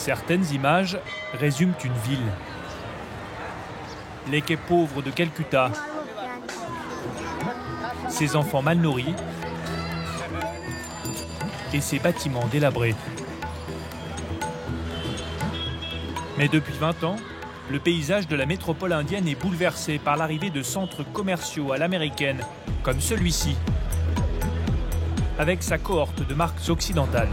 Certaines images résument une ville. Les quais pauvres de Calcutta, ses enfants mal nourris et ses bâtiments délabrés. Mais depuis 20 ans, le paysage de la métropole indienne est bouleversé par l'arrivée de centres commerciaux à l'américaine, comme celui-ci, avec sa cohorte de marques occidentales.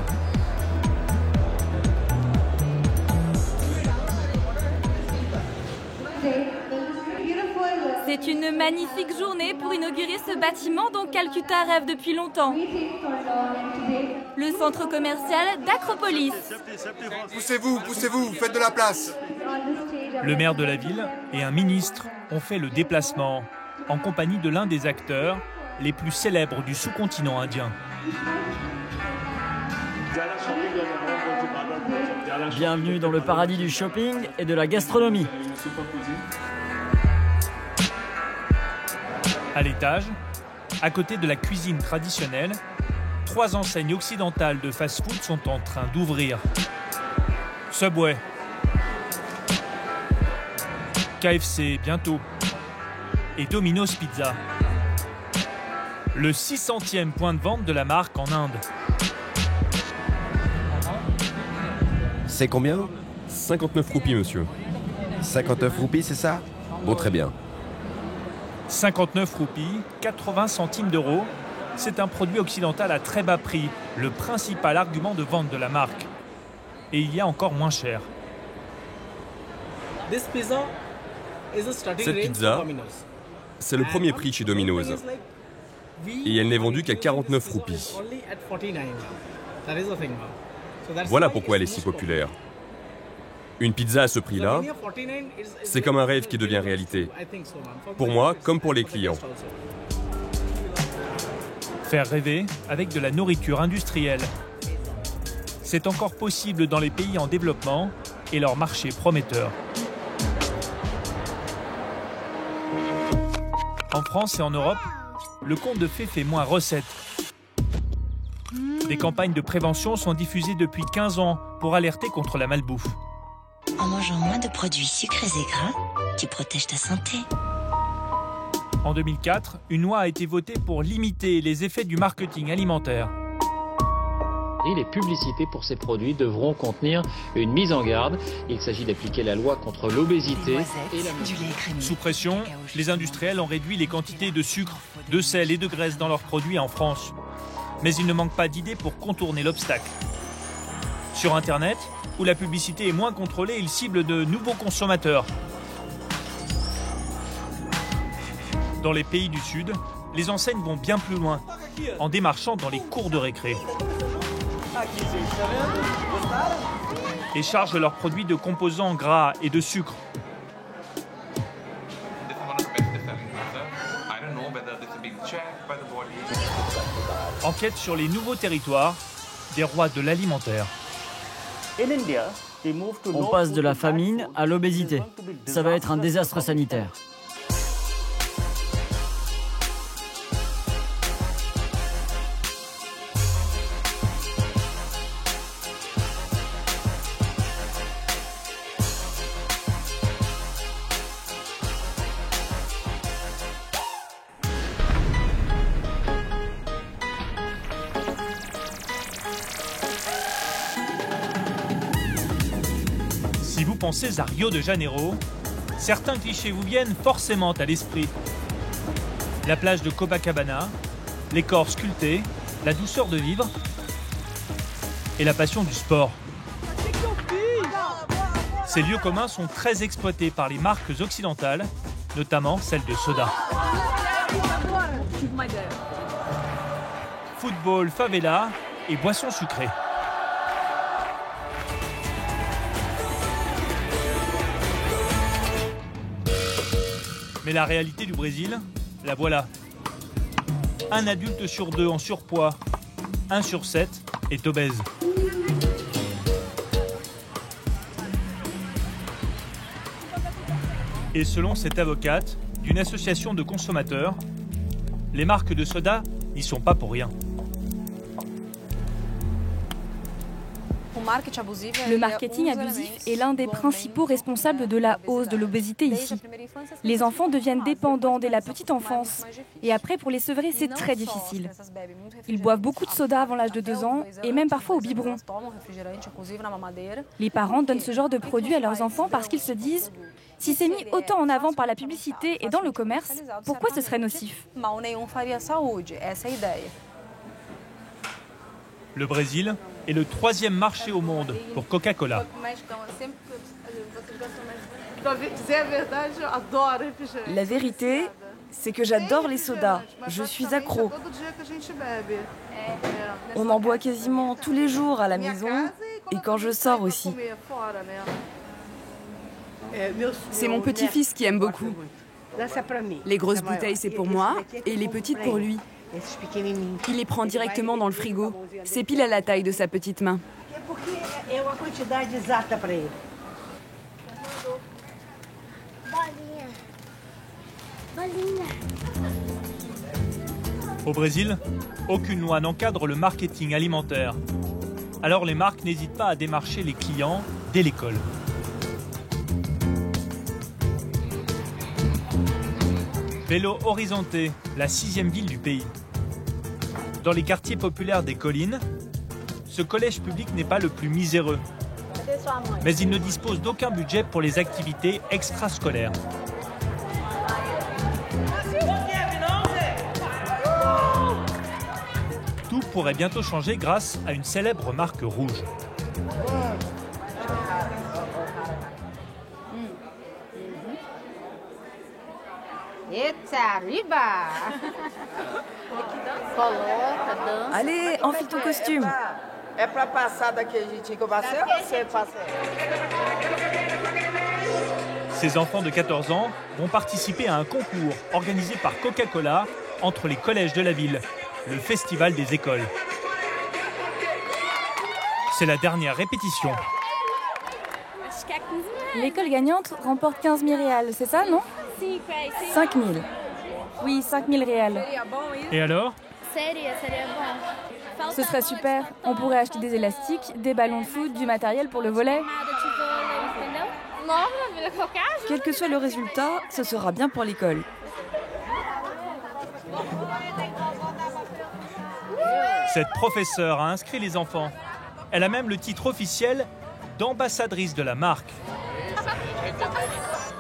C'est une magnifique journée pour inaugurer ce bâtiment dont Calcutta rêve depuis longtemps. Le centre commercial d'Acropolis. Poussez-vous, faites de la place. Le maire de la ville et un ministre ont fait le déplacement en compagnie de l'un des acteurs les plus célèbres du sous-continent indien. Bienvenue dans le paradis du shopping et de la gastronomie. À l'étage, à côté de la cuisine traditionnelle, 3 enseignes occidentales de fast-food sont en train d'ouvrir. Subway, KFC bientôt et Domino's Pizza. Le 600e point de vente de la marque en Inde. C'est combien? 59 roupies, monsieur. 59 roupies, c'est ça? Bon, très bien. 59 roupies, 80 centimes d'euros. C'est un produit occidental à très bas prix, le principal argument de vente de la marque. Et il y a encore moins cher. Cette pizza, c'est le premier prix chez Domino's. Et elle n'est vendue qu'à 49 roupies. Voilà pourquoi elle est si populaire. Une pizza à ce prix-là, c'est comme un rêve qui devient réalité. Pour moi, comme pour les clients. Faire rêver avec de la nourriture industrielle. C'est encore possible dans les pays en développement et leur marché prometteur. En France et en Europe, le conte de fées fait moins recette. Des campagnes de prévention sont diffusées depuis 15 ans pour alerter contre la malbouffe. En mangeant moins de produits sucrés et gras, tu protèges ta santé. En 2004, une loi a été votée pour limiter les effets du marketing alimentaire. Et les publicités pour ces produits devront contenir une mise en garde. Il s'agit d'appliquer la loi contre l'obésité et la... Sous pression, les industriels ont réduit les quantités de sucre, de sel et de graisse dans leurs produits en France. Mais il ne manque pas d'idées pour contourner l'obstacle. Sur Internet, où la publicité est moins contrôlée, il cible de nouveaux consommateurs. Dans les pays du Sud, les enseignes vont bien plus loin, en démarchant dans les cours de récré. Et chargent leurs produits de composants gras et de sucre. Enquête sur les nouveaux territoires des rois de l'alimentaire. On passe de la famine à l'obésité. Ça va être un désastre sanitaire. Si vous pensez à Rio de Janeiro, certains clichés vous viennent forcément à l'esprit. La plage de Copacabana, les corps sculptés, la douceur de vivre et la passion du sport. Ces lieux communs sont très exploités par les marques occidentales, notamment celles de soda. Football, favela et boissons sucrées. Mais la réalité du Brésil, la voilà. 1 adulte sur 2 en surpoids, 1 sur 7 est obèse. Et selon cette avocate d'une association de consommateurs, les marques de soda n'y sont pas pour rien. Le marketing abusif est l'un des principaux responsables de la hausse de l'obésité ici. Les enfants deviennent dépendants dès la petite enfance. Et après, pour les sevrer, c'est très difficile. Ils boivent beaucoup de soda avant l'âge de 2 ans et même parfois au biberon. Les parents donnent ce genre de produits à leurs enfants parce qu'ils se disent « Si c'est mis autant en avant par la publicité et dans le commerce, pourquoi ce serait nocif ?» Le Brésil est le 3e marché au monde pour Coca-Cola. La vérité, c'est que j'adore les sodas. Je suis accro. On en boit quasiment tous les jours à la maison et quand je sors aussi. C'est mon petit-fils qui aime beaucoup. Les grosses bouteilles, c'est pour moi et les petites pour lui. Il les prend directement dans le frigo. C'est pile à la taille de sa petite main. Au Brésil, aucune loi n'encadre le marketing alimentaire. Alors les marques n'hésitent pas à démarcher les clients dès l'école. Belo Horizonte, la 6e ville du pays. Dans les quartiers populaires des collines, ce collège public n'est pas le plus miséreux. Mais il ne dispose d'aucun budget pour les activités extrascolaires. Tout pourrait bientôt changer grâce à une célèbre marque rouge. Allez, enfile ton costume. Ces enfants de 14 ans vont participer à un concours organisé par Coca-Cola entre les collèges de la ville, le Festival des écoles. C'est la dernière répétition. L'école gagnante remporte 15 000 réals, c'est ça, non? 5 000. Oui, 5 000 réals. Et alors? Ce serait super. On pourrait acheter des élastiques, des ballons de foot, du matériel pour le volley. Quel que soit le résultat, ce sera bien pour l'école. Cette professeure a inscrit les enfants. Elle a même le titre officiel d'ambassadrice de la marque.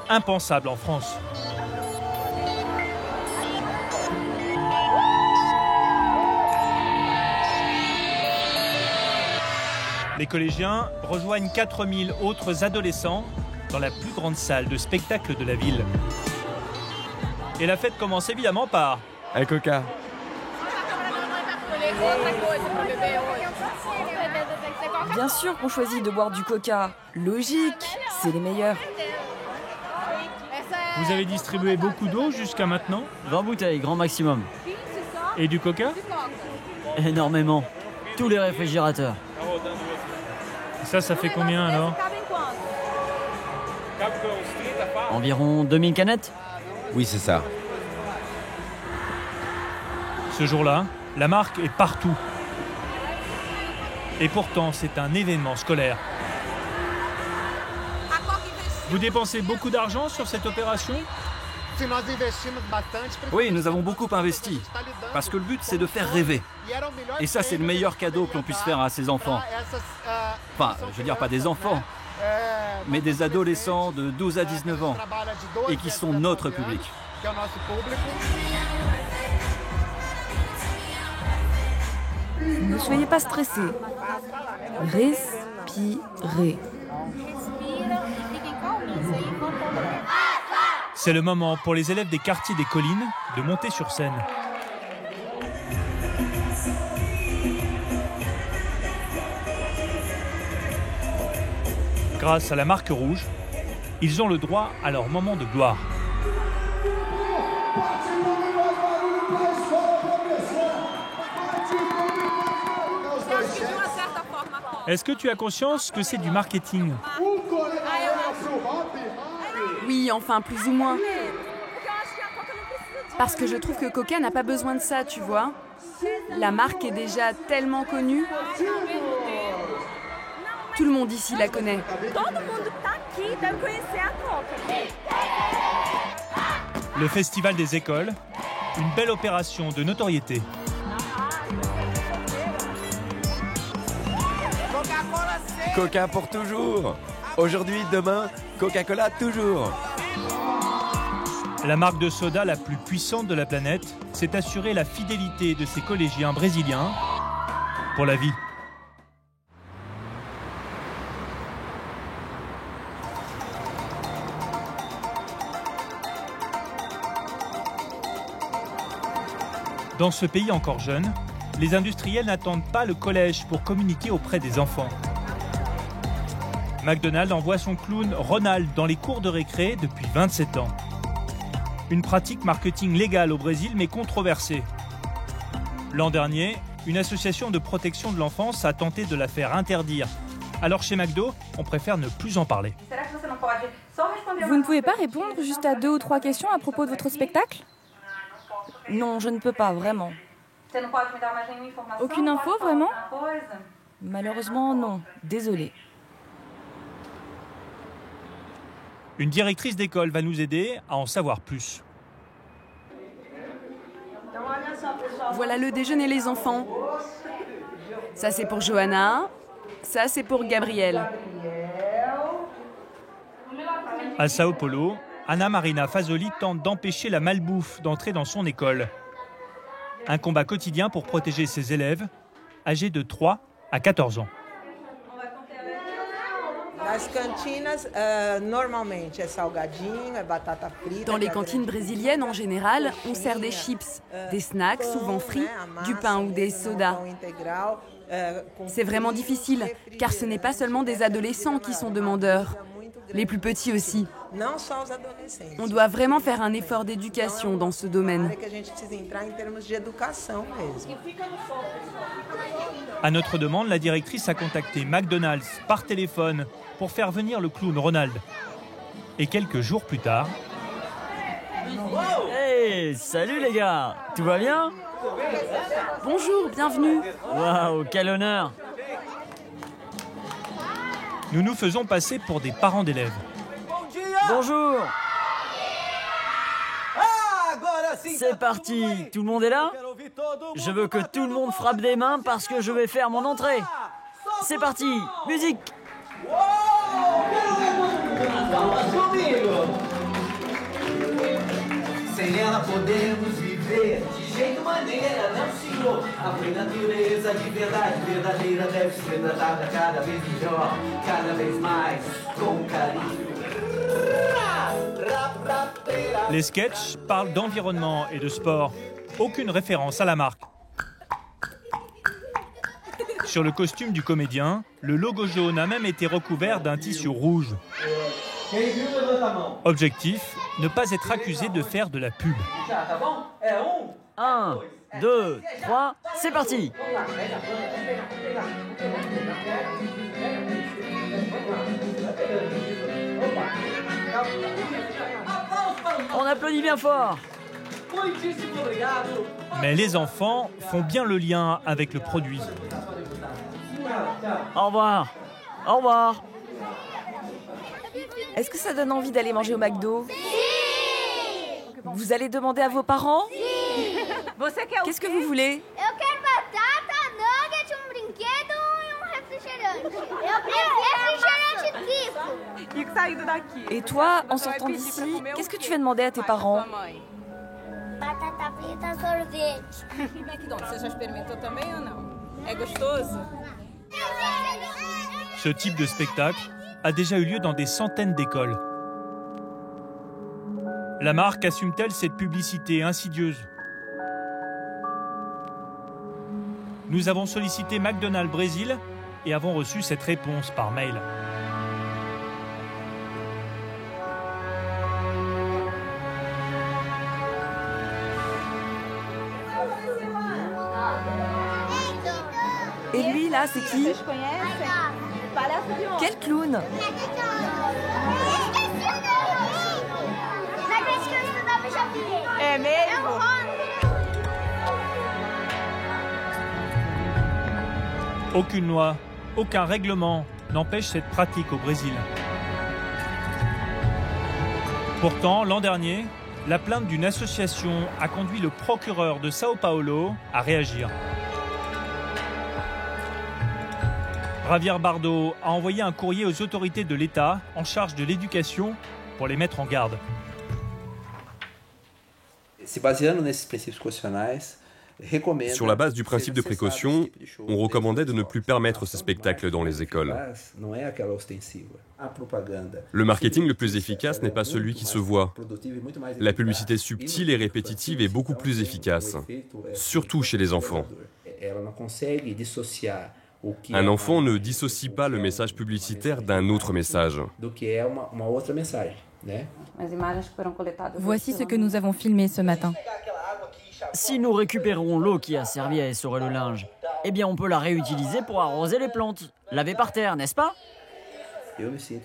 Impensable en France. Les collégiens rejoignent 4000 autres adolescents dans la plus grande salle de spectacle de la ville. Et la fête commence évidemment par... Hey Coca. Bien sûr qu'on choisit de boire du coca. Logique, c'est les meilleurs. Vous avez distribué beaucoup d'eau jusqu'à maintenant? 20 bouteilles, grand maximum. Et du coca? Énormément. Tous les réfrigérateurs. Ça fait combien alors? Environ 2000 canettes. Oui, c'est ça. Ce jour-là, la marque est partout. Et pourtant, c'est un événement scolaire. Vous dépensez beaucoup d'argent sur cette opération? Oui, nous avons beaucoup investi. Parce que le but, c'est de faire rêver. Et ça, c'est le meilleur cadeau que l'on puisse faire à ses enfants. Enfin, je veux dire pas des enfants, mais des adolescents de 12 à 19 ans. Et qui sont notre public. Ne soyez pas stressés. Respirez. C'est le moment pour les élèves des quartiers des collines de monter sur scène. Grâce à la marque rouge, ils ont le droit à leur moment de gloire. Est-ce que tu as conscience que c'est du marketing? Oui, enfin, plus ou moins. Parce que je trouve que Coca n'a pas besoin de ça, tu vois. La marque est déjà tellement connue. Tout le monde ici la connaît. Le Festival des écoles, une belle opération de notoriété. Coca pour toujours. Aujourd'hui, demain, Coca-Cola toujours. La marque de soda la plus puissante de la planète s'est assurée la fidélité de ses collégiens brésiliens pour la vie. Dans ce pays encore jeune, les industriels n'attendent pas le collège pour communiquer auprès des enfants. McDonald's envoie son clown Ronald dans les cours de récré depuis 27 ans. Une pratique marketing légale au Brésil mais controversée. L'an dernier, une association de protection de l'enfance a tenté de la faire interdire. Alors chez McDo, on préfère ne plus en parler. Vous ne pouvez pas répondre juste à 2 ou 3 questions à propos de votre spectacle? Non, je ne peux pas, vraiment. Aucune info, vraiment? Malheureusement, non. Désolée. Une directrice d'école va nous aider à en savoir plus. Voilà le déjeuner, les enfants. Ça, c'est pour Johanna. Ça, c'est pour Gabriel. À Sao Paulo, Anna Marina Fasoli tente d'empêcher la malbouffe d'entrer dans son école. Un combat quotidien pour protéger ses élèves, âgés de 3 à 14 ans. Dans les cantines brésiliennes, en général, on sert des chips, des snacks, souvent frits, du pain ou des sodas. C'est vraiment difficile, car ce n'est pas seulement des adolescents qui sont demandeurs. Les plus petits aussi. On doit vraiment faire un effort d'éducation dans ce domaine. À notre demande, la directrice a contacté McDonald's par téléphone pour faire venir le clown Ronald. Et quelques jours plus tard... Hey, salut les gars, tout va bien? Bonjour, bienvenue. Waouh, quel honneur! Nous nous faisons passer pour des parents d'élèves. Bonjour! C'est parti, tout le monde est là? Je veux que tout le monde frappe des mains parce que je vais faire mon entrée. C'est parti, musique! Sem ela podemos viver de jeito maneira, não senhor. A natureza de verdade verdadeira deve ser tratada cada vez melhor, cada vez mais com carinho. Les sketchs parlent d'environnement et de sport. Aucune référence à la marque. Sur le costume du comédien, le logo jaune a même été recouvert d'un tissu rouge. Objectif, ne pas être accusé de faire de la pub. 1, 2, 3, c'est parti! On applaudit bien fort! Mais les enfants font bien le lien avec le produit. Au revoir! Au revoir! Est-ce que ça donne envie d'aller manger au McDo? Vous allez demander à vos parents? Qu'est-ce que vous voulez? Eu quero batata, nugget, brinquedo refrigerante. Eu quero refrigerante tipo. Et toi, en sortant d'ici, qu'est-ce que tu vas demander à tes parents? Batata frita, sorvete. Você já experimentou também ou não? É gostoso? Ce type de spectacle a déjà eu lieu dans des centaines d'écoles. La marque assume-t-elle cette publicité insidieuse? Nous avons sollicité McDonald's Brésil et avons reçu cette réponse par mail. Et lui, là, c'est qui? Quel clown? É mesmo? Aucune loi, aucun règlement, n'empêche cette pratique au Brésil. Pourtant, l'an dernier, la plainte d'une association a conduit le procureur de Sao Paulo à réagir. Javier Bardo a envoyé un courrier aux autorités de l'État en charge de l'éducation pour les mettre en garde. Sur la base du principe de précaution, on recommandait de ne plus permettre ces spectacles dans les écoles. Le marketing le plus efficace n'est pas celui qui se voit. La publicité subtile et répétitive est beaucoup plus efficace, surtout chez les enfants. Un enfant ne dissocie pas le message publicitaire d'un autre message. Voici ce que nous avons filmé ce matin. Si nous récupérons l'eau qui a servi à essorer le linge, eh bien on peut la réutiliser pour arroser les plantes, laver par terre, n'est-ce pas?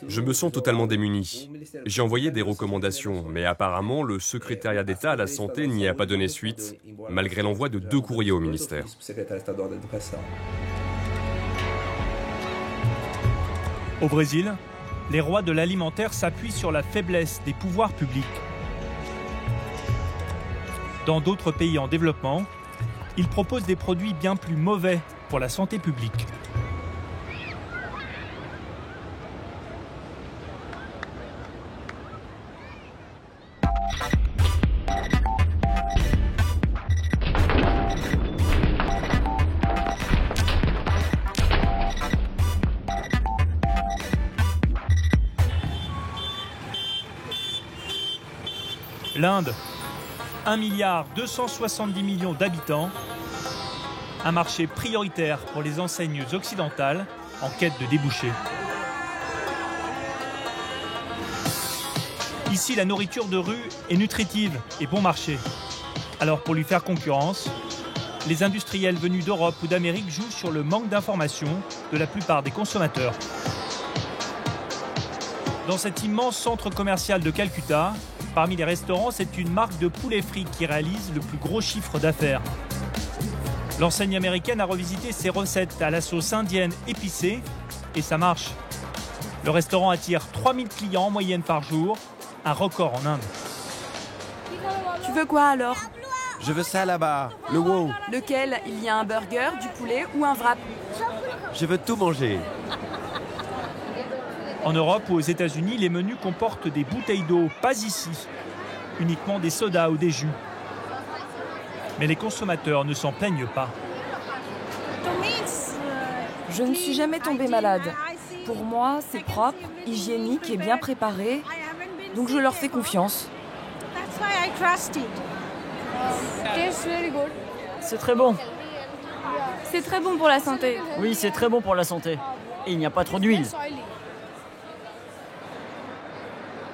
Je me sens totalement démuni. J'ai envoyé des recommandations, mais apparemment le secrétariat d'État à la santé n'y a pas donné suite, malgré l'envoi de 2 courriers au ministère. Au Brésil, les rois de l'alimentaire s'appuient sur la faiblesse des pouvoirs publics. Dans d'autres pays en développement, ils proposent des produits bien plus mauvais pour la santé publique. L'Inde, 1,270 milliard d'habitants, un marché prioritaire pour les enseignes occidentales en quête de débouchés. Ici, la nourriture de rue est nutritive et bon marché. Alors pour lui faire concurrence, les industriels venus d'Europe ou d'Amérique jouent sur le manque d'information de la plupart des consommateurs. Dans cet immense centre commercial de Calcutta, parmi les restaurants, c'est une marque de poulet frit qui réalise le plus gros chiffre d'affaires. L'enseigne américaine a revisité ses recettes à la sauce indienne épicée et ça marche. Le restaurant attire 3000 clients en moyenne par jour, un record en Inde. Tu veux quoi alors? Je veux ça là-bas, le wow. Lequel? Il y a un burger, du poulet ou un wrap? Je veux tout manger. En Europe ou aux États-Unis, les menus comportent des bouteilles d'eau, pas ici, uniquement des sodas ou des jus. Mais les consommateurs ne s'en plaignent pas. Je ne suis jamais tombée malade. Pour moi, c'est propre, hygiénique et bien préparé, donc je leur fais confiance. C'est très bon. C'est très bon pour la santé. Oui, c'est très bon pour la santé. Et il n'y a pas trop d'huile.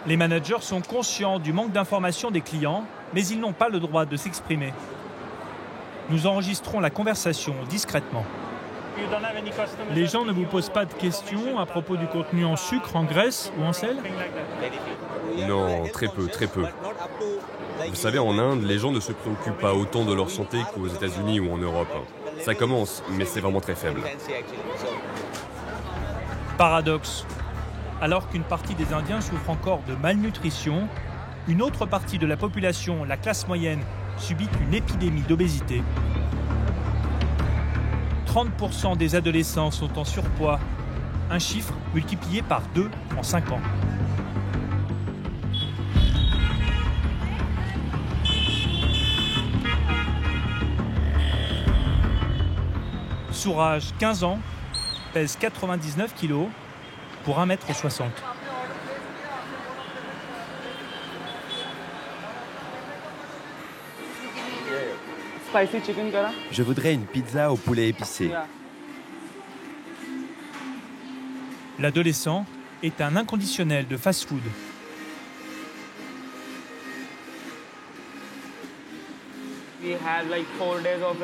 Les managers sont conscients du manque d'information des clients, mais ils n'ont pas le droit de s'exprimer. Nous enregistrons la conversation discrètement. Les gens ne vous posent pas de questions à propos du contenu en sucre, en graisse ou en sel? Non, très peu, très peu. Vous savez, en Inde, les gens ne se préoccupent pas autant de leur santé qu'aux États-Unis ou en Europe. Ça commence, mais c'est vraiment très faible. Paradoxe. Alors qu'une partie des Indiens souffre encore de malnutrition, une autre partie de la population, la classe moyenne, subit une épidémie d'obésité. 30% des adolescents sont en surpoids, un chiffre multiplié par 2 en 5 ans. Souraj, 15 ans, pèse 99 kg pour 1,60 m. Je voudrais une pizza au poulet épicé. L'adolescent est un inconditionnel de fast-food.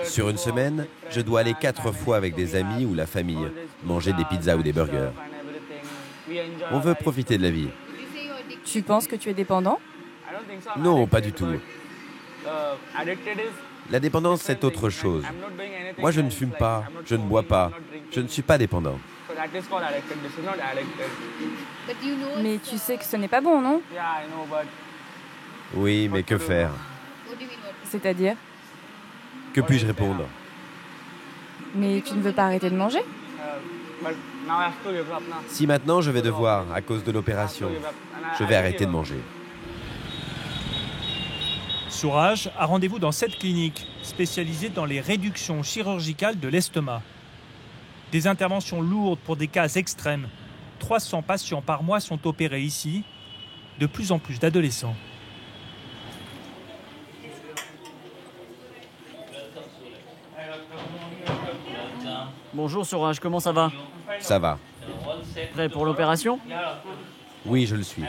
Sur une semaine, je dois aller 4 fois avec des amis ou la famille, manger des pizzas ou des burgers. On veut profiter de la vie. Tu penses que tu es dépendant? Non, pas du tout. La dépendance, c'est autre chose. Moi, je ne fume pas, je ne bois pas, je ne suis pas dépendant. Mais tu sais que ce n'est pas bon, non? Oui, mais que faire? C'est-à-dire? Que puis-je répondre? Mais tu ne veux pas arrêter de manger? Si maintenant je vais devoir, à cause de l'opération, je vais arrêter de manger. Souraj a rendez-vous dans cette clinique spécialisée dans les réductions chirurgicales de l'estomac. Des interventions lourdes pour des cas extrêmes. 300 patients par mois sont opérés ici, de plus en plus d'adolescents. Bonjour Souraj, comment ça va? Ça va. Prêt pour l'opération? Oui, je le suis.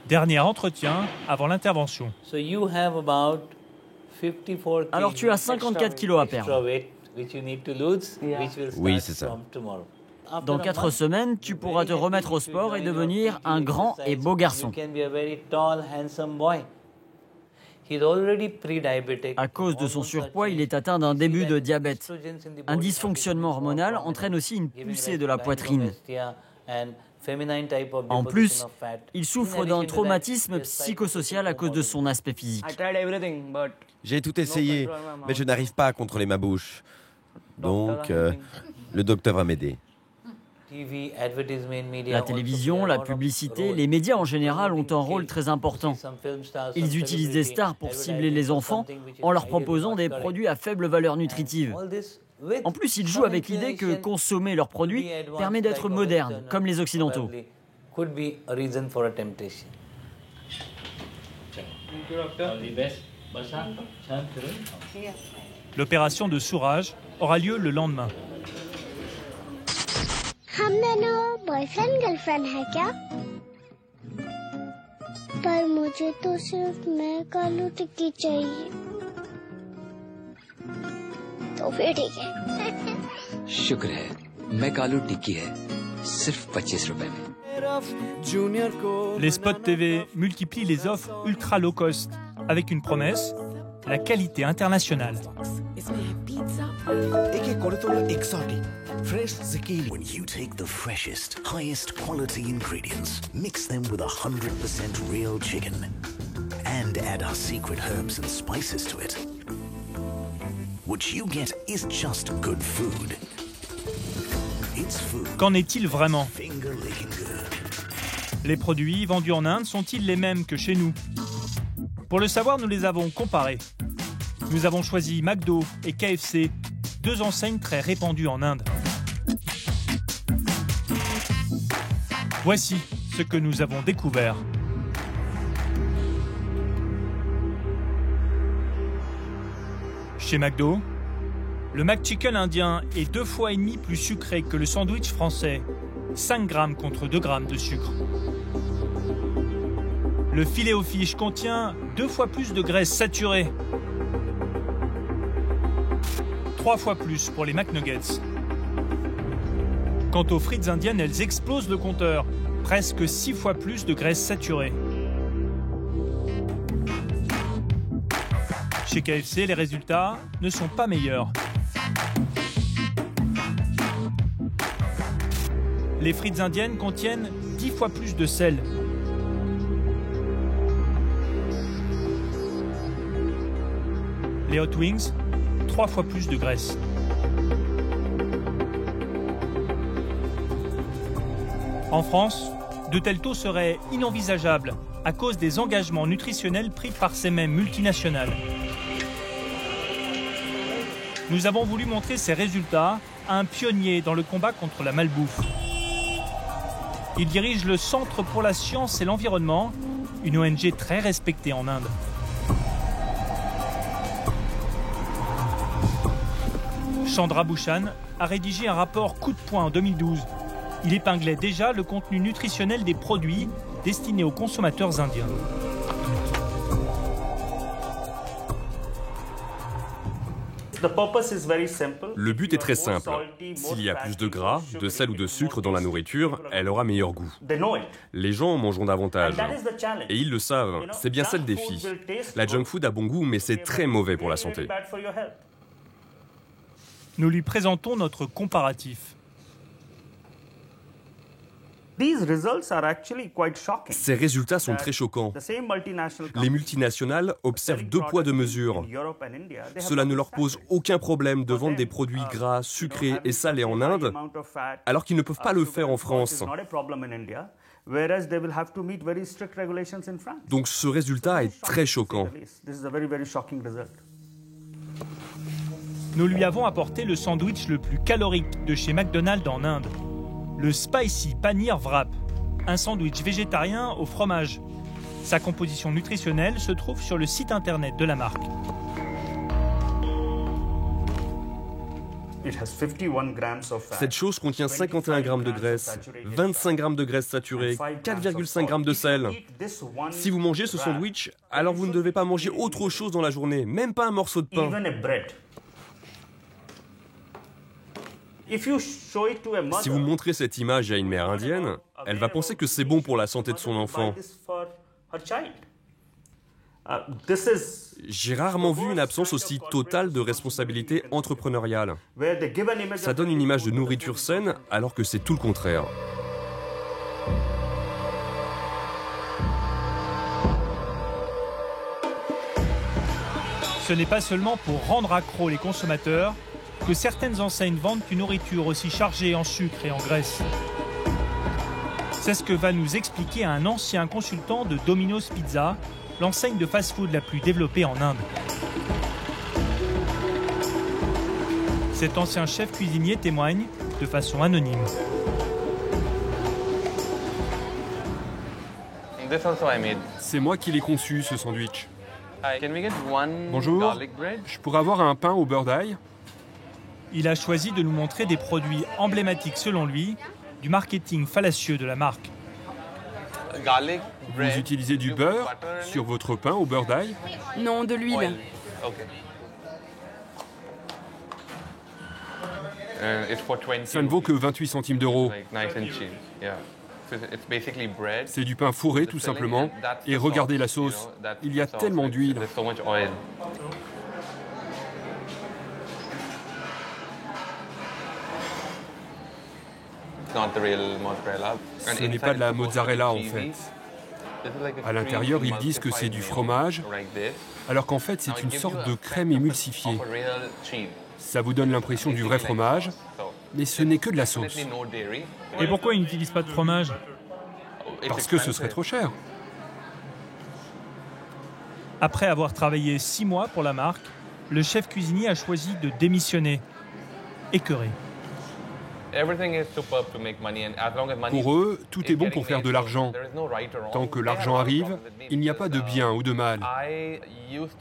Dernier entretien avant l'intervention. Alors tu as 54 kilos à perdre. Oui, c'est ça. Dans 4 semaines, tu pourras te remettre au sport et devenir un grand et beau garçon. À cause de son surpoids, il est atteint d'un début de diabète. Un dysfonctionnement hormonal entraîne aussi une poussée de la poitrine. En plus, il souffre d'un traumatisme psychosocial à cause de son aspect physique. J'ai tout essayé, mais je n'arrive pas à contrôler ma bouche. Donc, le docteur va m'aider. La télévision, la publicité, les médias en général ont un rôle très important. Ils utilisent des stars pour cibler les enfants en leur proposant des produits à faible valeur nutritive. En plus, ils jouent avec l'idée que consommer leurs produits permet d'être moderne, comme les Occidentaux. L'opération de Souraj aura lieu le lendemain. हम दोनों boyfriend girlfriend है क्या? पर मुझे तो सिर्फ मैं कालू टिक्की चाहिए। तो फिर ठीक है। शुक्र है, मैं कालू टिक्की है, सिर्फ 25 रुपए में। Les spots TV multiplient les offres ultra low cost, avec une promesse, la qualité internationale. Fresh zucchini. When you take the freshest, highest quality ingredients, mix them with 100% real chicken, and add our secret herbs and spices to it, what you get is just good food. It's food. Qu'en est-il vraiment? Les produits vendus en Inde sont-ils les mêmes que chez nous? Pour le savoir, nous les avons comparés. Nous avons choisi McDo et KFC, deux enseignes très répandues en Inde. Voici ce que nous avons découvert. Chez McDo, le McChicken indien est 2,5 fois plus sucré que le sandwich français, 5 grammes contre 2 grammes de sucre. Le filet aux fiches contient 2 fois plus de graisse saturée, 3 fois plus pour les McNuggets. Quant aux frites indiennes, elles explosent le compteur. Presque 6 fois plus de graisse saturée. Chez KFC, les résultats ne sont pas meilleurs. Les frites indiennes contiennent 10 fois plus de sel. Les Hot Wings, 3 fois plus de graisse. En France, de tels taux seraient inenvisageables à cause des engagements nutritionnels pris par ces mêmes multinationales. Nous avons voulu montrer ces résultats à un pionnier dans le combat contre la malbouffe. Il dirige le Centre pour la science et l'environnement, une ONG très respectée en Inde. Chandra Bhushan a rédigé un rapport coup de poing en 2012. Il épinglait déjà le contenu nutritionnel des produits destinés aux consommateurs indiens. Le but est très simple. S'il y a plus de gras, de sel ou de sucre dans la nourriture, elle aura meilleur goût. Les gens en mangeront davantage. Et ils le savent. C'est bien ça le défi. La junk food a bon goût, mais c'est très mauvais pour la santé. Nous lui présentons notre comparatif. Ces résultats sont très choquants. Les multinationales observent 2 poids 2 mesures. Cela ne leur pose aucun problème de vendre des produits gras, sucrés et salés en Inde, alors qu'ils ne peuvent pas le faire en France. Donc ce résultat est très choquant. Nous lui avons apporté le sandwich le plus calorique de chez McDonald's en Inde. Le Spicy Paneer Wrap, un sandwich végétarien au fromage. Sa composition nutritionnelle se trouve sur le site internet de la marque. Cette chose contient 51 grammes de graisse, 25 grammes de graisse saturée, 4,5 grammes de sel. Si vous mangez ce sandwich, alors vous ne devez pas manger autre chose dans la journée, même pas un morceau de pain. Si vous montrez cette image à une mère indienne, elle va penser que c'est bon pour la santé de son enfant. J'ai rarement vu une absence aussi totale de responsabilité entrepreneuriale. Ça donne une image de nourriture saine alors que c'est tout le contraire. Ce n'est pas seulement pour rendre accro les consommateurs que certaines enseignes vendent une nourriture aussi chargée en sucre et en graisse. C'est ce que va nous expliquer un ancien consultant de Domino's Pizza, l'enseigne de fast-food la plus développée en Inde. Cet ancien chef cuisinier témoigne de façon anonyme. C'est moi qui l'ai conçu, ce sandwich. Bonjour, je pourrais avoir un pain au beurre d'ail ? Il a choisi de nous montrer des produits emblématiques selon lui, du marketing fallacieux de la marque. Vous utilisez du beurre sur votre pain au beurre d'ail ? Non, de l'huile. Ça ne vaut que 28 centimes d'euros. C'est du pain fourré tout simplement. Et regardez la sauce, il y a tellement d'huile. Ce n'est pas de la mozzarella en fait. À l'intérieur, ils disent que c'est du fromage, alors qu'en fait, c'est une sorte de crème émulsifiée. Ça vous donne l'impression du vrai fromage, mais ce n'est que de la sauce. Et pourquoi ils n'utilisent pas de fromage ? Parce que ce serait trop cher. Après avoir travaillé 6 mois pour la marque, le chef cuisinier a choisi de démissionner. Écœuré. Pour eux, tout est bon pour faire de l'argent. Tant que l'argent arrive, il n'y a pas de bien ou de mal.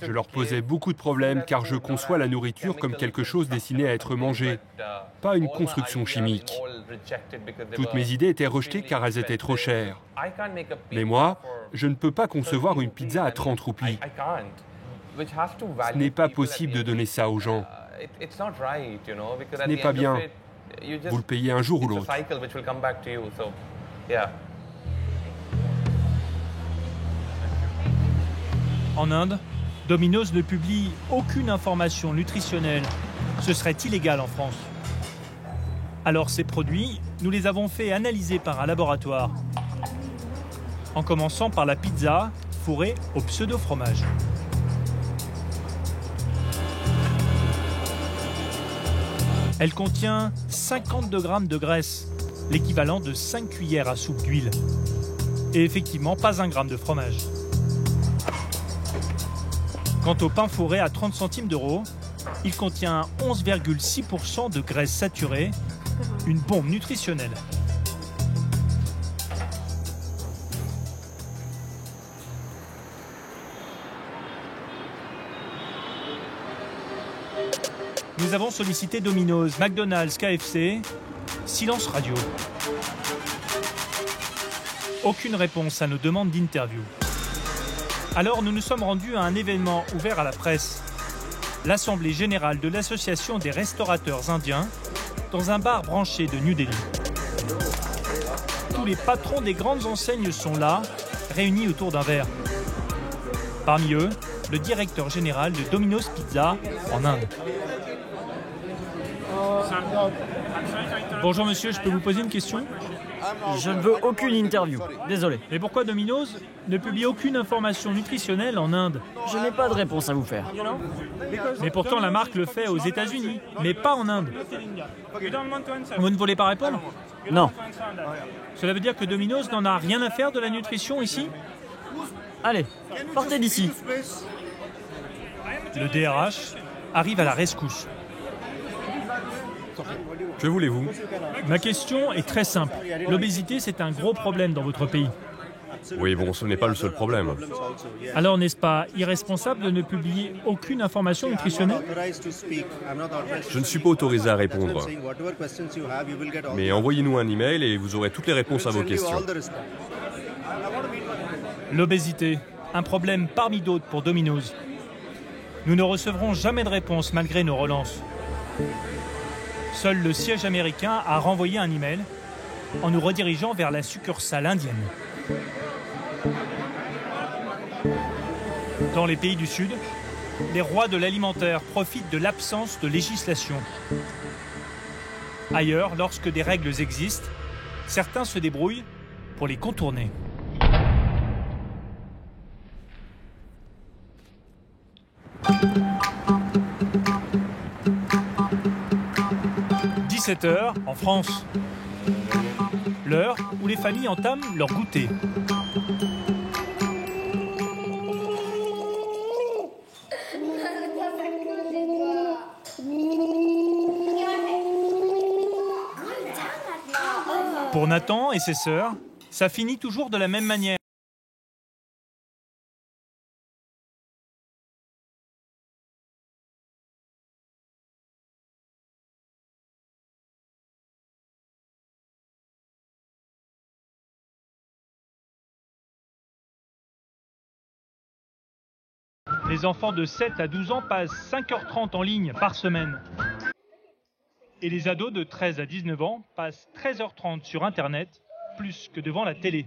Je leur posais beaucoup de problèmes car je conçois la nourriture comme quelque chose destiné à être mangé, pas une construction chimique. Toutes mes idées étaient rejetées car elles étaient trop chères. Mais moi, je ne peux pas concevoir une pizza à 30 roupies. Ce n'est pas possible de donner ça aux gens. Ce n'est pas bien. Vous le payez un jour ou l'autre. En Inde, Domino's ne publie aucune information nutritionnelle. Ce serait illégal en France. Alors ces produits, nous les avons fait analyser par un laboratoire. En commençant par la pizza fourrée au pseudo-fromage. Elle contient 52 grammes de graisse, l'équivalent de 5 cuillères à soupe d'huile. Et effectivement, pas 1 gramme de fromage. Quant au pain fourré à 30 centimes d'euros, il contient 11,6% de graisse saturée, une bombe nutritionnelle. Nous avons sollicité Domino's, McDonald's, KFC. Silence radio. Aucune réponse à nos demandes d'interview. Alors nous nous sommes rendus à un événement ouvert à la presse. l'Assemblée générale de l'Association des restaurateurs indiens, dans un bar branché de New Delhi. Tous les patrons des grandes enseignes sont là, réunis autour d'un verre. Parmi eux, le directeur général de Domino's Pizza en Inde. Bonjour monsieur, je peux vous poser une question? Je ne veux aucune interview, désolé. Mais pourquoi Domino's ne publie aucune information nutritionnelle en Inde? Je n'ai pas de réponse à vous faire. Mais pourtant la marque le fait aux États-Unis, mais pas en Inde. Vous ne voulez pas répondre? Non. Cela veut dire que Domino's n'en a rien à faire de la nutrition ici? Allez, partez d'ici. Le DRH arrive à la rescousse. Que voulez-vous? Ma question est très simple. L'obésité, c'est un gros problème dans votre pays. Oui, bon, ce n'est pas le seul problème. Alors, n'est-ce pas irresponsable de ne publier aucune information nutritionnelle? Je ne suis pas autorisé à répondre. Mais envoyez-nous un email et vous aurez toutes les réponses à vos questions. L'obésité, un problème parmi d'autres pour Domino's. Nous ne recevrons jamais de réponse malgré nos relances. Seul le siège américain a renvoyé un email en nous redirigeant vers la succursale indienne. Dans les pays du Sud, les rois de l'alimentaire profitent de l'absence de législation. Ailleurs, lorsque des règles existent, certains se débrouillent pour les contourner. « 17h en France. L'heure où les familles entament leur goûter. Pour Nathan et ses sœurs, ça finit toujours de la même manière. Les enfants de 7 à 12 ans passent 5h30 en ligne par semaine. Et les ados de 13 à 19 ans passent 13h30 sur Internet, plus que devant la télé.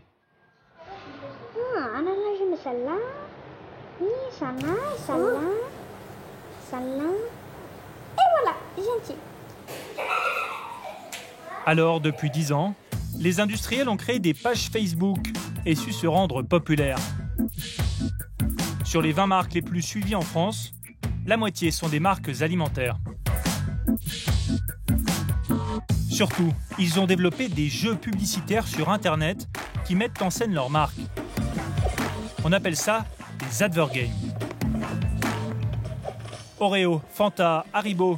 Alors, depuis 10 ans, les industriels ont créé des pages Facebook et su se rendre populaires. Sur les 20 marques les plus suivies en France, la moitié sont des marques alimentaires. Surtout, ils ont développé des jeux publicitaires sur Internet qui mettent en scène leurs marques. On appelle ça des advert games. Oreo, Fanta, Haribo,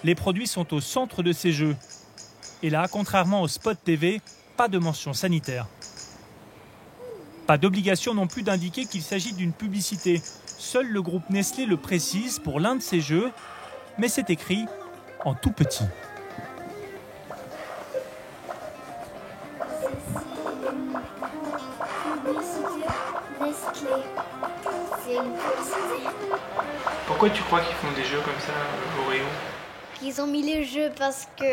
les produits sont au centre de ces jeux. Et là, contrairement au spot TV, pas de mention sanitaire. Pas d'obligation non plus d'indiquer qu'il s'agit d'une publicité. Seul le groupe Nestlé le précise pour l'un de ses jeux, mais c'est écrit en tout petit. Pourquoi tu crois qu'ils font des jeux comme ça, Oreo? Ils ont mis les jeux parce qu'ils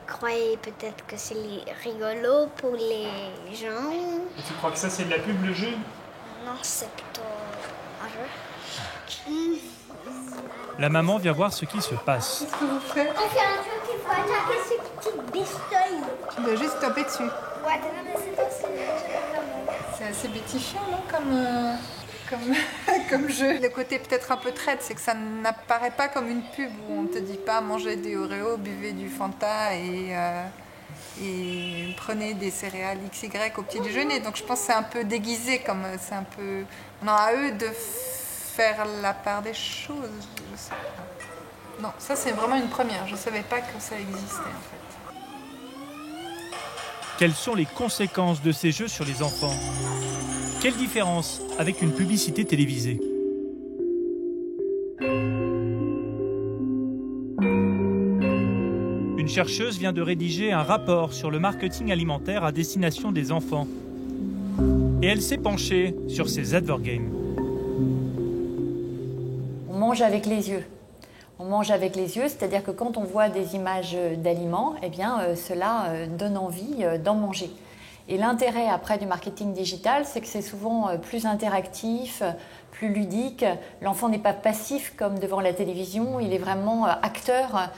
croyaient peut-être que c'est rigolo pour les gens. Et tu crois que ça c'est de la pub, le jeu? Non, c'est plutôt un jeu. La maman vient voir ce qui se passe. Qu'est-ce que vous faites? On fait un truc qu'il faut attaquer ces petites bestioles. Tu dois juste taper dessus. Ouais, c'est assez bétifiant, non, comme jeu. Le côté peut-être un peu traite, c'est que ça n'apparaît pas comme une pub où on te dit pas mangez des Oreos, buvez du Fanta et prenez des céréales XY au petit déjeuner. Donc je pense que c'est un peu déguisé, comme c'est un peu. Non, à eux de faire la part des choses. Je sais pas. Non, ça c'est vraiment une première. Je savais pas que ça existait en fait. Quelles sont les conséquences de ces jeux sur les enfants? Quelle différence avec une publicité télévisée? Une chercheuse vient de rédiger un rapport sur le marketing alimentaire à destination des enfants. Et elle s'est penchée sur ces advergames. On mange avec les yeux. On mange avec les yeux, c'est-à-dire que quand on voit des images d'aliments, eh bien, cela donne envie d'en manger. Et l'intérêt après du marketing digital, c'est que c'est souvent plus interactif, plus ludique. L'enfant n'est pas passif comme devant la télévision, il est vraiment acteur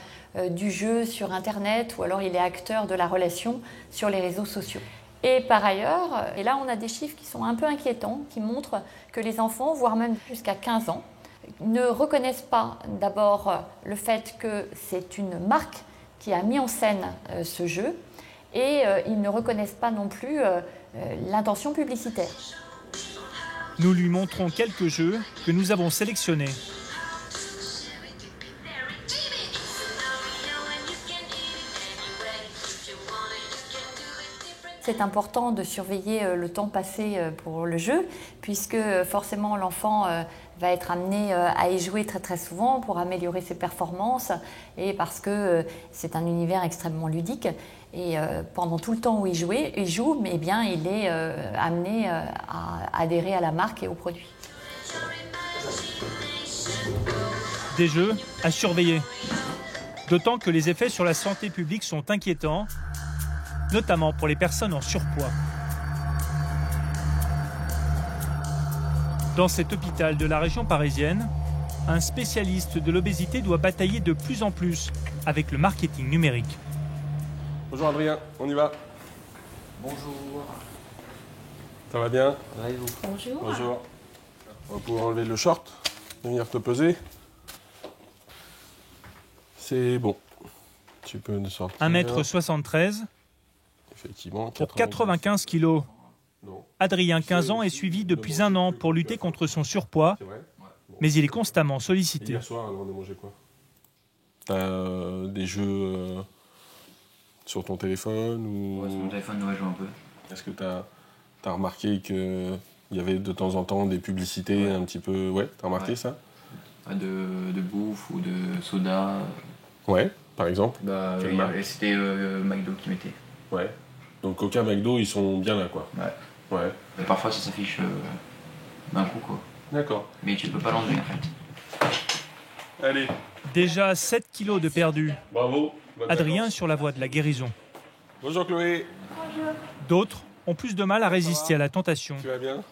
du jeu sur Internet ou alors il est acteur de la relation sur les réseaux sociaux. Et par ailleurs, et là on a des chiffres qui sont un peu inquiétants, qui montrent que les enfants, voire même jusqu'à 15 ans, ne reconnaissent pas d'abord le fait que c'est une marque qui a mis en scène ce jeu et ils ne reconnaissent pas non plus l'intention publicitaire. Nous lui montrons quelques jeux que nous avons sélectionnés. C'est important de surveiller le temps passé pour le jeu, puisque forcément l'enfant va être amené à y jouer très très souvent pour améliorer ses performances et parce que c'est un univers extrêmement ludique. Et pendant tout le temps où il joue, mais bien, il est amené à adhérer à la marque et au produit. Des jeux à surveiller. D'autant que les effets sur la santé publique sont inquiétants, notamment pour les personnes en surpoids. Dans cet hôpital de la région parisienne, un spécialiste de l'obésité doit batailler de plus en plus avec le marketing numérique. Bonjour Adrien, on y va. Bonjour. Ça va bien? Ça va et vous? Bonjour. Bonjour. On va pouvoir enlever le short, venir te peser. C'est bon. Tu peux nous sortir. 1,73 m. Effectivement. Pour 95 kilos. Adrien, 15 ans, est suivi depuis 1 an pour lutter contre son surpoids, mais il est constamment sollicité. Hier soir, on a mangé quoi? T'as des jeux sur ton téléphone ou... Ouais, sur mon téléphone, ouais, je joue un peu. Est-ce que t'as remarqué qu'il y avait de temps en temps des publicités un petit peu... Ouais, t'as remarqué ça? De bouffe ou de soda. Ouais, par exemple. C'était McDo qui mettait. Ouais. Donc Coca, McDo, ils sont bien là, quoi. Ouais. Et parfois, ça s'affiche d'un coup, quoi. D'accord. Mais tu peux pas l'enlever, en fait. Allez. Déjà 7 kilos de perdu. Bravo. Adrien est sur la voie de la guérison. Bonjour Chloé. Bonjour. D'autres ont plus de mal à résister à la tentation. Tu vas bien?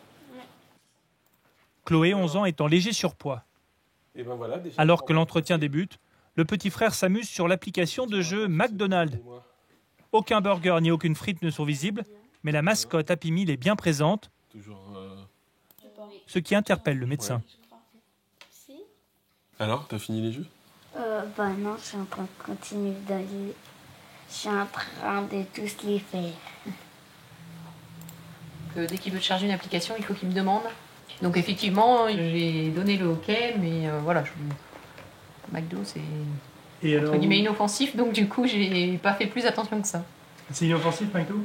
Chloé, 11 ans, est en léger surpoids. Et ben voilà, alors que l'entretien débute, le petit frère s'amuse sur l'application de jeu McDonald's. Aucun burger ni aucune frite ne sont visibles, mais la mascotte Happy Meal est bien présente, ce qui interpelle le médecin. Si. Alors, t'as fini les jeux? Non, je suis en train de continuer d'aller. Je suis en train de tous les faire. Dès qu'il veut charger une application, il faut qu'il me demande. Donc effectivement, j'ai donné le OK, mais voilà, McDo, c'est entre guillemets inoffensif, donc du coup, j'ai pas fait plus attention que ça. C'est inoffensif, McDo?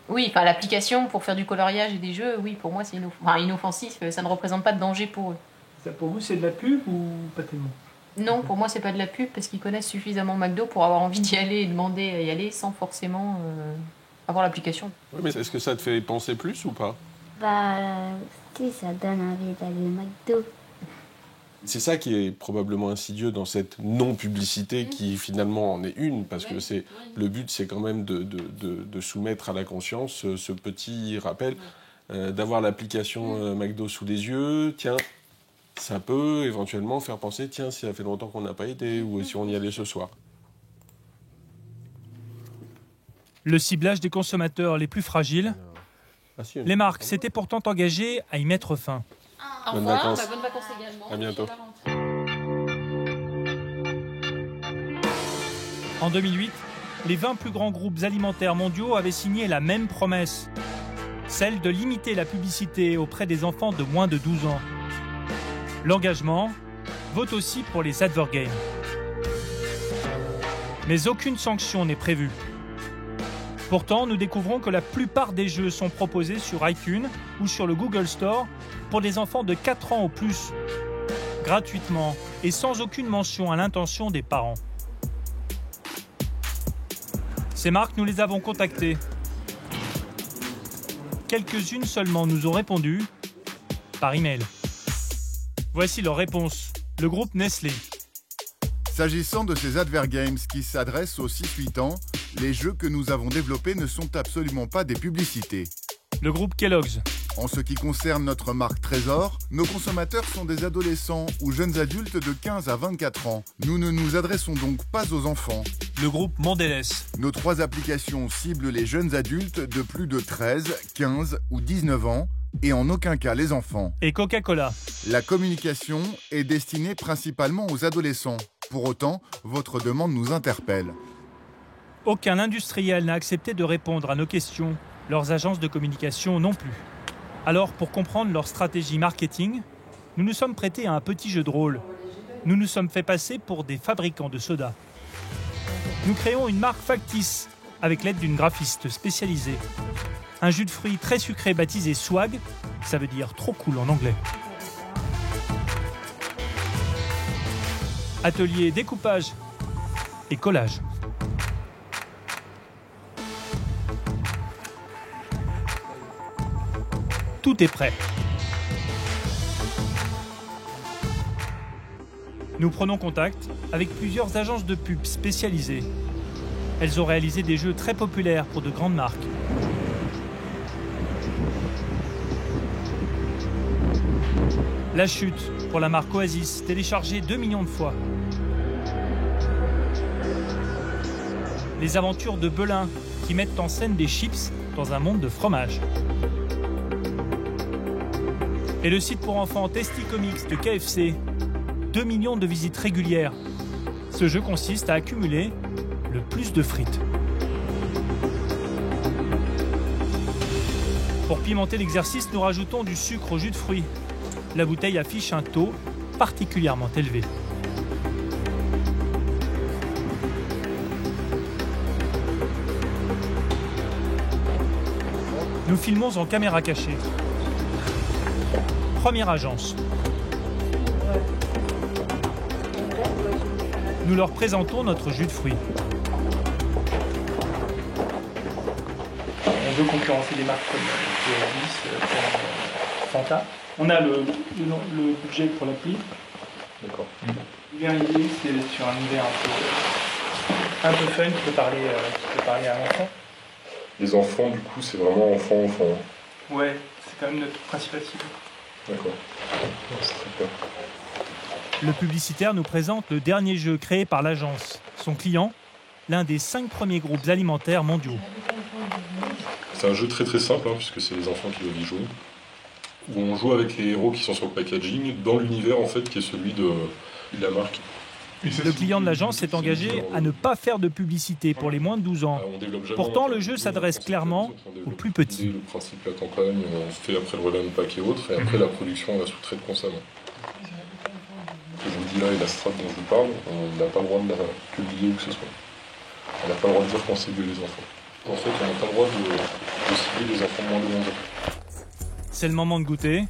Oui, enfin l'application pour faire du coloriage et des jeux, oui, pour moi c'est inoffensif, ça ne représente pas de danger pour eux. Ça, pour vous, c'est de la pub ou pas tellement? Non, pour moi c'est pas de la pub parce qu'ils connaissent suffisamment McDo pour avoir envie d'y aller et demander à y aller sans forcément avoir l'application. Oui, mais est-ce que ça te fait penser plus ou pas? Si, ça donne envie d'aller au McDo. C'est ça qui est probablement insidieux dans cette non-publicité qui finalement en est une, parce que le but c'est quand même de soumettre à la conscience ce petit rappel, d'avoir l'application McDo sous les yeux, tiens, ça peut éventuellement faire penser, tiens, si ça fait longtemps qu'on n'a pas été, ou si on y allait ce soir. Le ciblage des consommateurs les plus fragiles, les marques s'étaient pourtant engagées à y mettre fin. Bonnes vacances. Bonnes vacances également. À bientôt. En 2008, les 20 plus grands groupes alimentaires mondiaux avaient signé la même promesse, celle de limiter la publicité auprès des enfants de moins de 12 ans. L'engagement vaut aussi pour les advergames. Mais aucune sanction n'est prévue. Pourtant, nous découvrons que la plupart des jeux sont proposés sur iTunes ou sur le Google Store pour des enfants de 4 ans au plus, gratuitement et sans aucune mention à l'intention des parents. Ces marques, nous les avons contactées. quelques-unes seulement nous ont répondu par email. Voici leur réponse. Le groupe Nestlé. S'agissant de ces Advergames qui s'adressent aux 6-8 ans, les jeux que nous avons développés ne sont absolument pas des publicités. Le groupe Kellogg's. En ce qui concerne notre marque Trésor, nos consommateurs sont des adolescents ou jeunes adultes de 15 à 24 ans. Nous ne nous adressons donc pas aux enfants. Le groupe Mondelez. Nos 3 applications ciblent les jeunes adultes de plus de 13, 15 ou 19 ans et en aucun cas les enfants. Et Coca-Cola. La communication est destinée principalement aux adolescents. Pour autant, votre demande nous interpelle. Aucun industriel n'a accepté de répondre à nos questions. Leurs agences de communication non plus. Alors, pour comprendre leur stratégie marketing, nous nous sommes prêtés à un petit jeu de rôle. Nous nous sommes fait passer pour des fabricants de soda. Nous créons une marque factice avec l'aide d'une graphiste spécialisée. Un jus de fruits très sucré baptisé Swag, ça veut dire trop cool en anglais. Atelier découpage et collage. Tout est prêt. Nous prenons contact avec plusieurs agences de pub spécialisées. Elles ont réalisé des jeux très populaires pour de grandes marques. La chute pour la marque Oasis, téléchargée 2 millions de fois. Les aventures de Belin, qui mettent en scène des chips dans un monde de fromage. Et le site pour enfants Tasty Comics de KFC, 2 millions de visites régulières. Ce jeu consiste à accumuler le plus de frites. Pour pimenter l'exercice, nous rajoutons du sucre au jus de fruits. La bouteille affiche un taux particulièrement élevé. Nous filmons en caméra cachée. Première agence. Nous leur présentons notre jus de fruits. On veut concurrencer des marques comme Oasis, Fanta. On a le budget pour l'appli. D'accord. L'idée, c'est sur un univers un peu fun qui peut parler à l'enfant. Les enfants, du coup, c'est vraiment enfant. Ouais, c'est quand même notre principal cible. D'accord. C'est très bien. Le publicitaire nous présente le dernier jeu créé par l'agence. Son client, l'un des 5 premiers groupes alimentaires mondiaux. C'est un jeu très très simple, puisque c'est les enfants qui doivent y jouer. Où on joue avec les héros qui sont sur le packaging, dans l'univers en fait qui est celui de la marque. Le client de l'agence s'est engagé à ne pas faire de publicité pour les moins de 12 ans. Pourtant, le jeu s'adresse clairement aux plus petits. Le principe, la campagne, on fait après le run pack et autres, et après la production, on la sous-traite constamment. Je vous dis là, et la strat dont je vous parle, on n'a pas le droit de la publier où que ce soit. On n'a pas le droit de dire qu'on cible les enfants. En fait, on n'a pas le droit de cibler les enfants de moins de 11 ans. C'est le moment de goûter.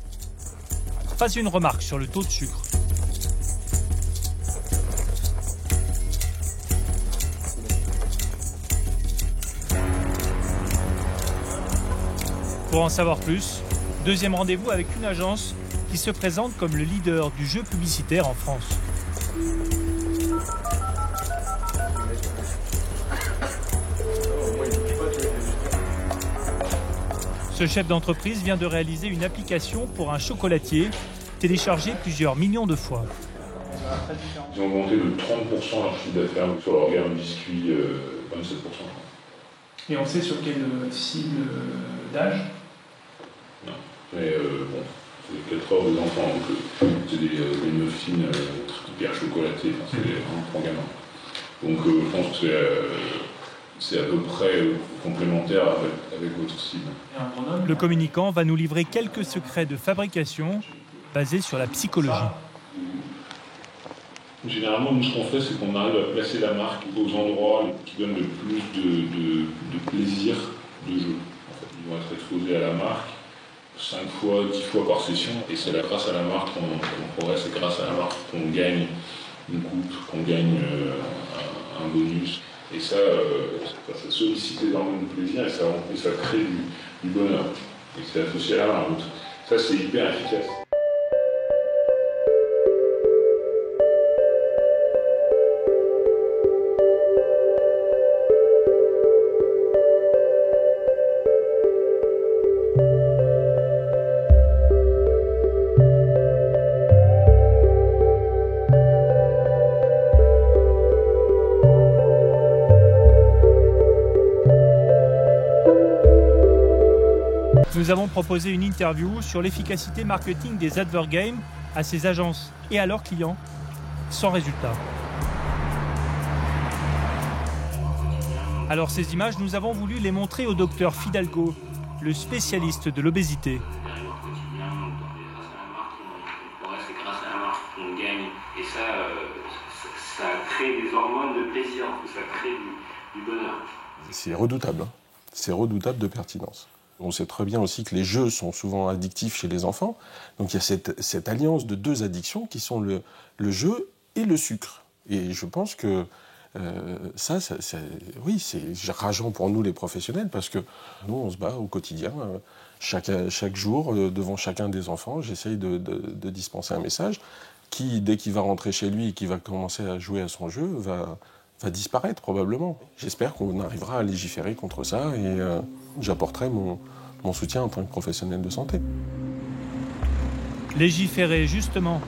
Pas une remarque sur le taux de sucre. Pour en savoir plus, deuxième rendez-vous avec une agence qui se présente comme le leader du jeu publicitaire en France. Ce chef d'entreprise vient de réaliser une application pour un chocolatier, téléchargée plusieurs millions de fois. Ils ont augmenté de 30% leur chiffre d'affaires sur leur gamme biscuits, 27%. Et on sait sur quelle cible d'âge? Non, mais bon, c'est 4 heures des enfants, donc c'est des muffins hyper chocolatés, c'est un grand gamin. Donc je pense que c'est à peu près complémentaire avec votre cible. Le communicant va nous livrer quelques secrets de fabrication basés sur la psychologie. Généralement, nous, ce qu'on fait, c'est qu'on arrive à placer la marque aux endroits qui donnent le plus de plaisir de jeu. En fait, ils vont être exposés à la marque 5 fois, 10 fois par session, et c'est grâce à la marque qu'on progresse, c'est grâce à la marque qu'on gagne une coupe, qu'on gagne un bonus. Et ça sollicite énormément de plaisir et ça crée du bonheur. et que c'est associé à la route. Ça, c'est hyper efficace. Nous avons proposé une interview sur l'efficacité marketing des Advergames à ces agences et à leurs clients, sans résultat. Alors ces images, nous avons voulu les montrer au docteur Fidalgo, le spécialiste de l'obésité. C'est grâce à la marque qu'on gagne. Et ça crée des hormones de plaisir, ça crée du bonheur. C'est redoutable, hein. C'est redoutable de pertinence. On sait très bien aussi que les jeux sont souvent addictifs chez les enfants. Donc il y a cette alliance de deux addictions qui sont le jeu et le sucre. Et je pense que oui, c'est rageant pour nous les professionnels parce que nous, on se bat au quotidien. Chaque jour, devant chacun des enfants, j'essaye de dispenser un message qui, dès qu'il va rentrer chez lui et qu'il va commencer à jouer à son jeu, va disparaître probablement. J'espère qu'on arrivera à légiférer contre ça et j'apporterai mon soutien en tant que professionnel de santé. Légiférer, justement.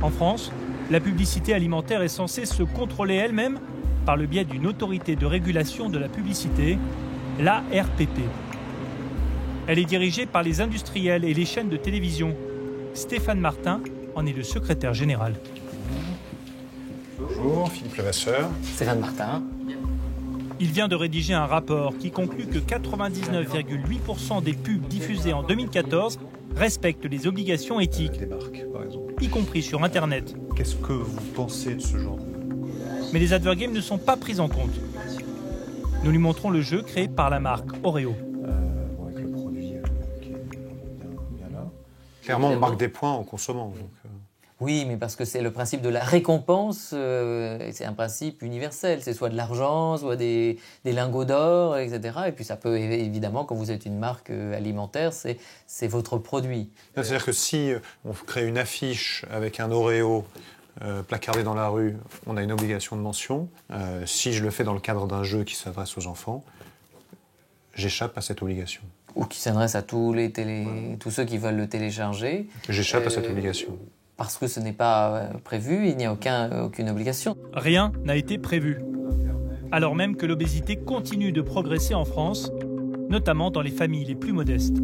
En France, la publicité alimentaire est censée se contrôler elle-même par le biais d'une autorité de régulation de la publicité, l'ARPP. Elle est dirigée par les industriels et les chaînes de télévision. Stéphane Martin en est le secrétaire général. Bonjour, Philippe Levasseur. Stéphane Martin. Il vient de rédiger un rapport qui conclut que 99,8% des pubs diffusées en 2014 respectent les obligations éthiques, des marques, par exemple. Y compris sur Internet. Qu'est-ce que vous pensez de ce genre? Mais les Advergames ne sont pas pris en compte. Nous lui montrons le jeu créé par la marque Oreo. Avec le produit qui est bien là. Clairement, on marque des points en consommant. Donc, Oui, mais parce que c'est le principe de la récompense, c'est un principe universel. C'est soit de l'argent, soit des lingots d'or, etc. Et puis ça peut, évidemment, quand vous êtes une marque alimentaire, c'est votre produit. C'est-à-dire que si on crée une affiche avec un Oreo placardé dans la rue, on a une obligation de mention. Si je le fais dans le cadre d'un jeu qui s'adresse aux enfants, j'échappe à cette obligation. Ou qui s'adresse à tous ceux qui veulent le télécharger. J'échappe à cette obligation. Parce que ce n'est pas prévu, il n'y a aucune obligation. Rien n'a été prévu. Alors même que l'obésité continue de progresser en France, notamment dans les familles les plus modestes.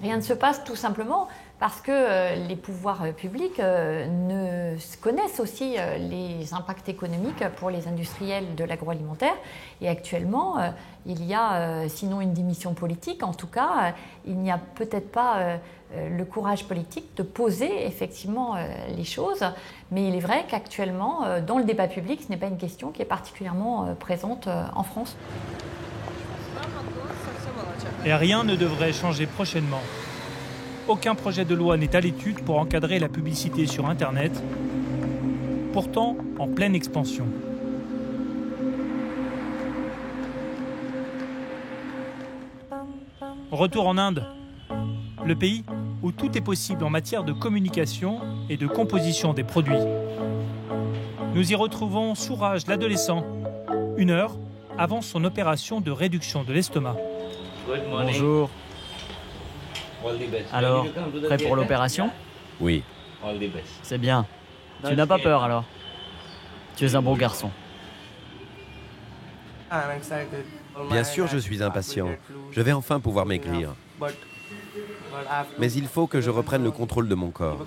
Rien ne se passe tout simplement parce que les pouvoirs publics connaissent aussi les impacts économiques pour les industriels de l'agroalimentaire. Et actuellement, il y a, sinon une démission politique, en tout cas, il n'y a peut-être pas le courage politique de poser effectivement les choses. Mais il est vrai qu'actuellement, dans le débat public, ce n'est pas une question qui est particulièrement présente en France. Et rien ne devrait changer prochainement. Aucun projet de loi n'est à l'étude pour encadrer la publicité sur Internet, pourtant en pleine expansion. Retour en Inde, le pays où tout est possible en matière de communication et de composition des produits. Nous y retrouvons Souraj, l'adolescent, 1 heure avant son opération de réduction de l'estomac. Bonjour. Alors, prêt pour l'opération? Oui. C'est bien. Tu n'as pas peur alors? Tu es un bon garçon. Bien sûr, je suis impatient. Je vais enfin pouvoir maigrir. Mais il faut que je reprenne le contrôle de mon corps.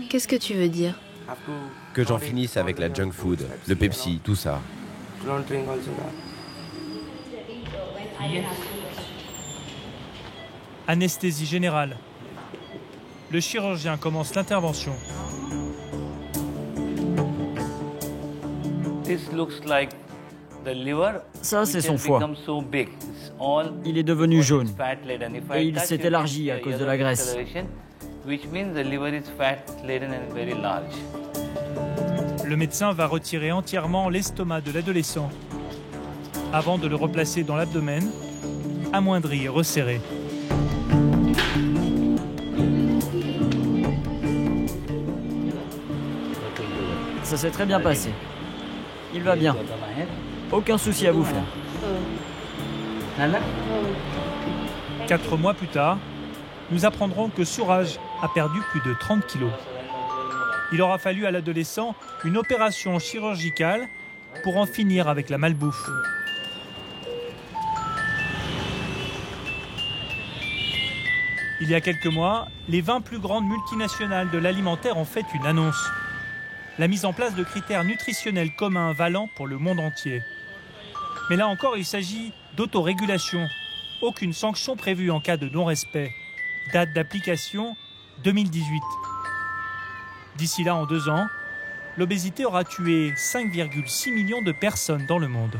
Qu'est-ce que tu veux dire? Que j'en finisse avec la junk food, le Pepsi, tout ça. Anesthésie générale. Le chirurgien commence l'intervention. Ça, c'est son foie. Il est devenu jaune et il s'est élargi à cause de la graisse. Le médecin va retirer entièrement l'estomac de l'adolescent avant de le replacer dans l'abdomen, amoindri et resserré. Ça s'est très bien passé. Il va bien. Aucun souci à vous faire. 4 mois plus tard, nous apprendrons que Suraj a perdu plus de 30 kilos. Il aura fallu à l'adolescent une opération chirurgicale pour en finir avec la malbouffe. Il y a quelques mois, les 20 plus grandes multinationales de l'alimentaire ont fait une annonce. La mise en place de critères nutritionnels communs valants pour le monde entier. Mais là encore, il s'agit d'autorégulation. Aucune sanction prévue en cas de non-respect. Date d'application 2018. D'ici là, en 2 ans, l'obésité aura tué 5,6 millions de personnes dans le monde.